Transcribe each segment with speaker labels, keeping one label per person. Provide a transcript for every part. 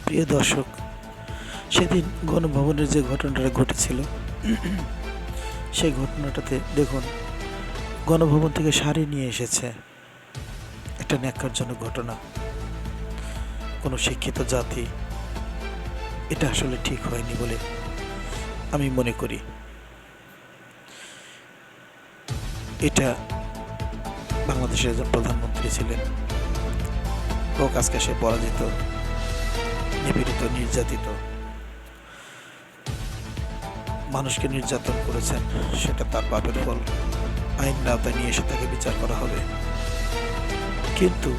Speaker 1: প্রিয় দর্শক, সেদিন গণভবনের যে ঘটনাটা ঘটেছিল সেই ঘটনাটাতে দেখুন, গণভবন থেকে শাড়ি নিয়ে এসেছে। একটা ন্যাক্কারজনক ঘটনা। কোনো শিক্ষিত জাতি এটা আসলে ঠিক হয়নি বলে আমি মনে করি। এটা বাংলাদেশের একজন প্রধানমন্ত্রী ছিলেন, হোক আজকে সে পরাজিত, নিপীড়িত, নির্যাতিত, মানুষকে নির্যাতন করেছেন, সেটা তার পাপের ফল। আইনের আওতায় নিয়ে এসে তাকে বিচার করা হবে। কিন্তু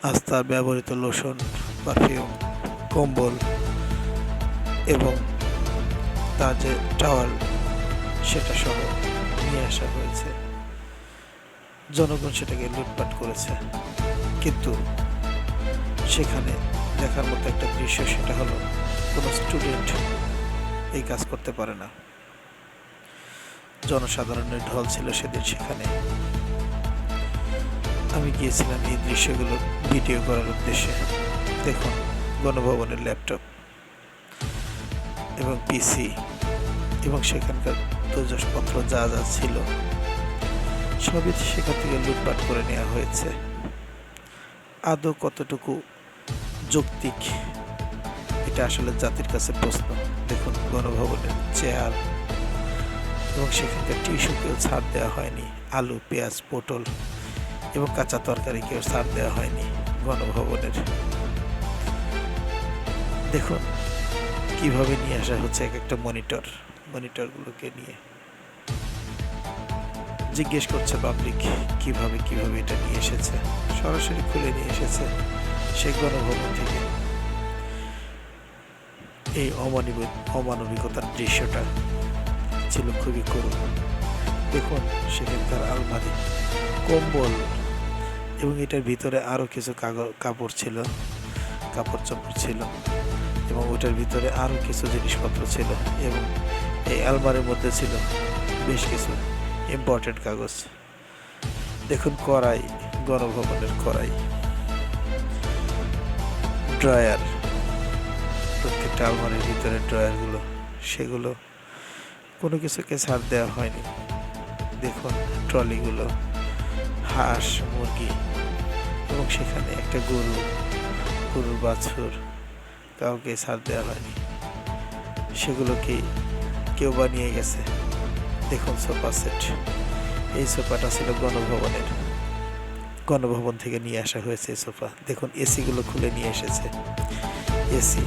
Speaker 1: আজ তার ব্যবহৃত লোশন, পারফিউম, কম্বল এবং তার যে টাওয়াল, সেটা সহ নিয়ে আসা হয়েছে। জনগণ সেটাকে লুটপাট করেছে। কিন্তু সেখানে দেখার মতো একটা দৃশ্য, সেটা হলো কোনো স্টুডেন্ট এই কাজ করতে পারে না। জনসাধারণের ঢল ছিল সেদিন সেখানে। আমি গিয়েছিলাম এই দৃশ্যগুলো ভিডিও করার উদ্দেশ্যে। দেখুন, গণভবনের ল্যাপটপ এবং পিসি এবং সেখানকার তৈজসপত্র যা যা ছিল সবই সেখান থেকে লুটপাট করে নেওয়া হয়েছে। আদৌ কতটুকু যৌক্তিক, এটা আসলে জাতির কাছে প্রশ্ন। দেখুন, গণভবনের চেয়ার এবং সেখানকার টিস্যুকেও ছাড় দেওয়া হয়নি। আলু, পেঁয়াজ, পটল এবং কাঁচা তরকারিকেও ছাড় দেওয়া হয়নি গণভবনের। দেখুন কিভাবে নিয়ে আসা হচ্ছে এক একটা মনিটরগুলোকে নিয়ে। জিজ্ঞেস করছে পাবলিক কিভাবে এটা নিয়ে এসেছে। সরাসরি খুলে নিয়ে এসেছে সেই গণভবন থেকে। এই অমানবিকতার দৃশ্যটা ছিল খুবই করুণ। দেখুন, সেখানকার আলমারি, কম্বল এবং এটার ভিতরে আরও কিছু কাপড় চোপড় ছিল এবং ওটার ভিতরে আরও কিছু জিনিসপত্র ছিল এবং এই আলমারির মধ্যে ছিল বেশ কিছু ইম্পর্টেন্ট কাগজ। দেখুন, কড়াই, গণভবনের কড়াই, ড্রয়ার, প্রত্যেকটা আলমারির ভিতরে ড্রয়ারগুলো, সেগুলো কোনো কিছুকে ছাড় দেওয়া হয়নি। দেখুন, ট্রলিগুলো, হাঁস, মুরগি এবং সেখানে একটা গরুর বাছুর, কাউকে ছাড় দেওয়া হয়নি। সেগুলোকে কেউ বানিয়ে গেছে। দেখুন, সোফা সেট, এই সোফাটা ছিল গণভবন থেকে নিয়ে আসা হয়েছে এই সোফা। দেখুন, এসিগুলো খুলে নিয়ে এসেছে। এসি,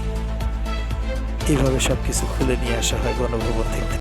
Speaker 1: এইভাবে সবকিছু খুলে নিয়ে আসা হয় গণভবন থেকে।